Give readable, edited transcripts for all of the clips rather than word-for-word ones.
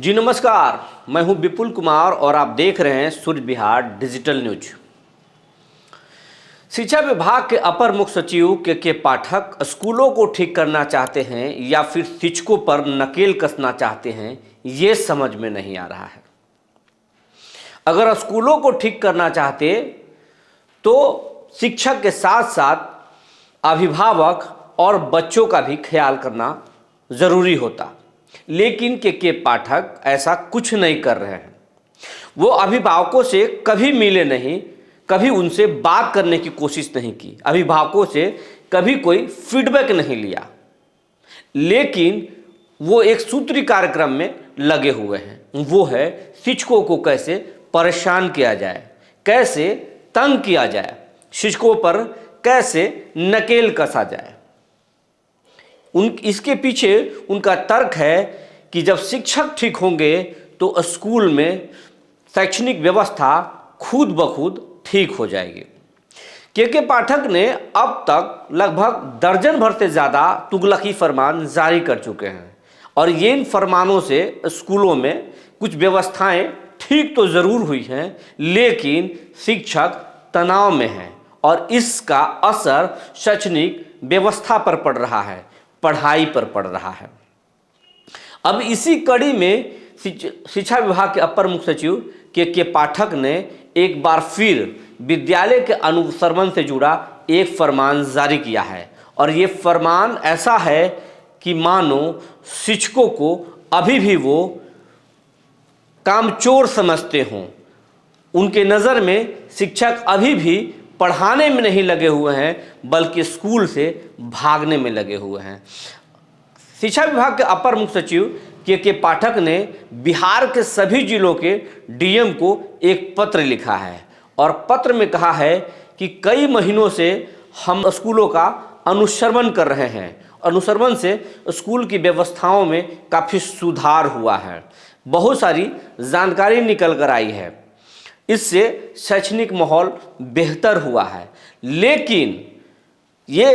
जी नमस्कार, मैं हूं विपुल कुमार और आप देख रहे हैं सूर्य विहार डिजिटल न्यूज। शिक्षा विभाग के अपर मुख्य सचिव के पाठक स्कूलों को ठीक करना चाहते हैं या फिर शिक्षकों पर नकेल कसना चाहते हैं, ये समझ में नहीं आ रहा है। अगर स्कूलों को ठीक करना चाहते तो शिक्षक के साथ साथ अभिभावक और बच्चों का भी ख्याल करना ज़रूरी होता, लेकिन के पाठक ऐसा कुछ नहीं कर रहे हैं। वो अभिभावकों से कभी मिले नहीं, कभी उनसे बात करने की कोशिश नहीं की, अभिभावकों से कभी कोई फीडबैक नहीं लिया, लेकिन वो एक सूत्री कार्यक्रम में लगे हुए हैं। वो है शिक्षकों को कैसे परेशान किया जाए, कैसे तंग किया जाए, शिक्षकों पर कैसे नकेल कसा जाए। इसके पीछे उनका तर्क है कि जब शिक्षक ठीक होंगे तो स्कूल में शैक्षणिक व्यवस्था खुद ब खुद ठीक हो जाएगी। के पाठक ने अब तक लगभग दर्जन भर से ज़्यादा तुगलकी फरमान जारी कर चुके हैं और ये इन फरमानों से स्कूलों में कुछ व्यवस्थाएं ठीक तो ज़रूर हुई हैं, लेकिन शिक्षक तनाव में हैं और इसका असर शैक्षणिक व्यवस्था पर पड़ रहा है, पढ़ाई पर पड़ रहा है। अब इसी कड़ी में शिक्षा विभाग के अपर मुख्य सचिव के पाठक ने एक बार फिर विद्यालय के अनुसरण से जुड़ा एक फरमान जारी किया है और ये फरमान ऐसा है कि मानो शिक्षकों को अभी भी वो कामचोर समझते हों। उनके नज़र में शिक्षक अभी भी पढ़ाने में नहीं लगे हुए हैं, बल्कि स्कूल से भागने में लगे हुए हैं। शिक्षा विभाग के अपर मुख्य सचिव के पाठक ने बिहार के सभी जिलों के डीएम को एक पत्र लिखा है और पत्र में कहा है कि कई महीनों से हम स्कूलों का अनुश्रवण कर रहे हैं। अनुश्रवण से स्कूल की व्यवस्थाओं में काफ़ी सुधार हुआ है, बहुत सारी जानकारी निकल कर आई है, इससे शैक्षणिक माहौल बेहतर हुआ है। लेकिन ये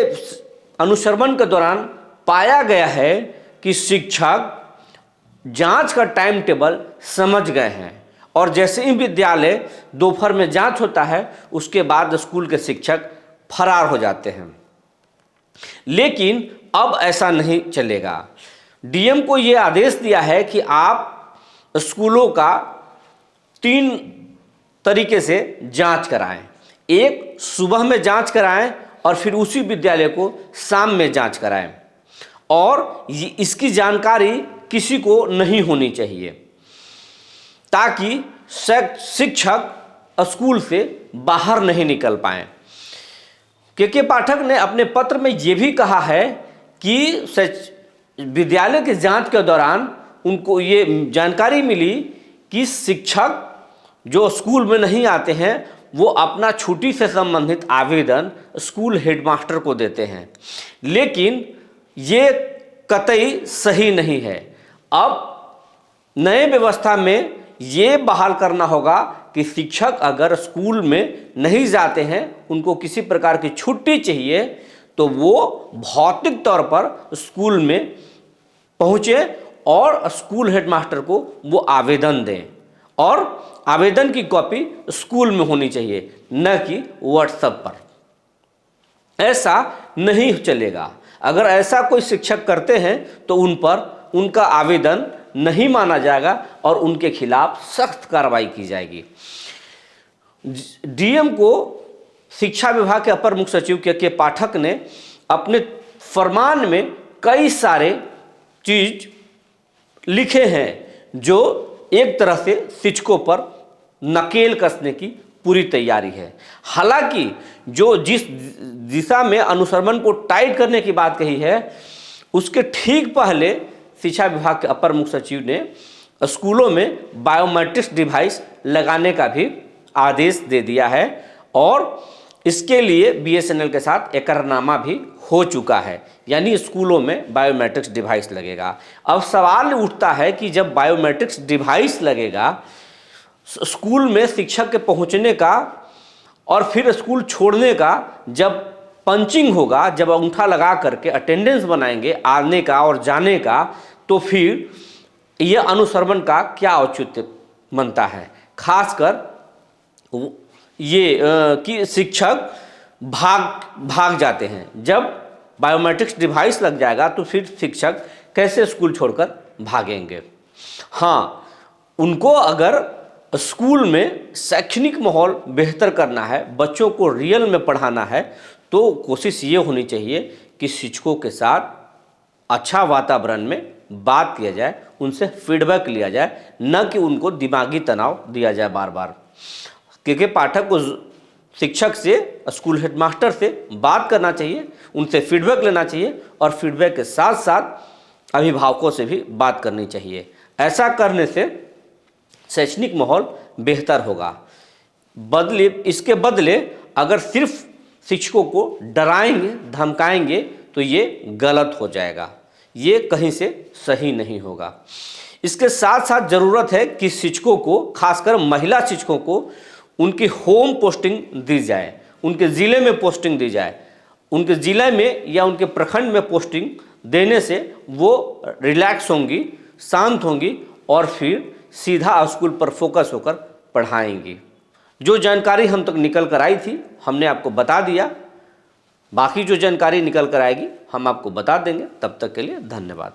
अनुश्रवण के दौरान पाया गया है कि शिक्षक जांच का टाइम टेबल समझ गए हैं और जैसे ही विद्यालय दोपहर में जांच होता है उसके बाद स्कूल के शिक्षक फरार हो जाते हैं। लेकिन अब ऐसा नहीं चलेगा। डीएम को ये आदेश दिया है कि आप स्कूलों का 3 तरीके से जांच कराएं। एक, सुबह में जांच कराएं और फिर उसी विद्यालय को शाम में जांच कराएं और इसकी जानकारी किसी को नहीं होनी चाहिए, ताकि शिक्षक स्कूल से बाहर नहीं निकल पाएं। के पाठक ने अपने पत्र में ये भी कहा है कि विद्यालय के जांच के दौरान उनको ये जानकारी मिली कि शिक्षक जो स्कूल में नहीं आते हैं वो अपना छुट्टी से संबंधित आवेदन स्कूल हेडमास्टर को देते हैं, लेकिन ये कतई सही नहीं है। अब नए व्यवस्था में ये बहाल करना होगा कि शिक्षक अगर स्कूल में नहीं जाते हैं, उनको किसी प्रकार की छुट्टी चाहिए, तो वो भौतिक तौर पर स्कूल में पहुँचे और स्कूल हेडमास्टर को वो आवेदन दें और आवेदन की कॉपी स्कूल में होनी चाहिए, न कि व्हाट्सएप पर। ऐसा नहीं चलेगा। अगर ऐसा कोई शिक्षक करते हैं तो उन पर उनका आवेदन नहीं माना जाएगा और उनके खिलाफ सख्त कार्रवाई की जाएगी। डीएम को शिक्षा विभाग के अपर मुख्य सचिव के पाठक ने अपने फरमान में कई सारे चीज लिखे हैं जो एक तरह से शिक्षकों पर नकेल कसने की पूरी तैयारी है। हालांकि जो जिस दिशा में अनुश्रवण को टाइट करने की बात कही है, उसके ठीक पहले शिक्षा विभाग के अपर मुख्य सचिव ने स्कूलों में बायोमेट्रिक्स डिवाइस लगाने का भी आदेश दे दिया है और इसके लिए बीएसएनएल के साथ एकरारनामा भी हो चुका है, यानी स्कूलों में बायोमेट्रिक्स डिवाइस लगेगा। अब सवाल उठता है कि जब बायोमेट्रिक्स डिवाइस लगेगा, स्कूल में शिक्षक के पहुंचने का और फिर स्कूल छोड़ने का जब पंचिंग होगा, जब अंगूठा लगा करके अटेंडेंस बनाएंगे आने का और जाने का, तो फिर ये अनुश्रवण का क्या औचित्य बनता है, खासकर ये कि शिक्षक भाग जाते हैं। जब बायोमेट्रिक्स डिवाइस लग जाएगा तो फिर शिक्षक कैसे स्कूल छोड़कर भागेंगे। हाँ, उनको अगर स्कूल में शैक्षणिक माहौल बेहतर करना है, बच्चों को रियल में पढ़ाना है, तो कोशिश ये होनी चाहिए कि शिक्षकों के साथ अच्छा वातावरण में बात किया जाए, उनसे फीडबैक लिया जाए, न कि उनको दिमागी तनाव दिया जाए बार बार। क्योंकि पाठक को शिक्षक से, स्कूल हेडमास्टर से बात करना चाहिए, उनसे फीडबैक लेना चाहिए और फीडबैक के साथ साथ अभिभावकों से भी बात करनी चाहिए। ऐसा करने से शैक्षणिक माहौल बेहतर होगा। इसके बदले अगर सिर्फ शिक्षकों को डराएंगे, धमकाएंगे तो ये गलत हो जाएगा, ये कहीं से सही नहीं होगा। इसके साथ साथ ज़रूरत है कि शिक्षकों को, खासकर महिला शिक्षकों को, उनकी होम पोस्टिंग दी जाए, उनके ज़िले में पोस्टिंग दी जाए। उनके ज़िले में या उनके प्रखंड में पोस्टिंग देने से वो रिलैक्स होंगी, शांत होंगी और फिर सीधा स्कूल पर फोकस होकर पढ़ाएंगी। जो जानकारी हम तक निकल कर आई थी हमने आपको बता दिया, बाकी जो जानकारी निकल कर आएगी हम आपको बता देंगे। तब तक के लिए धन्यवाद।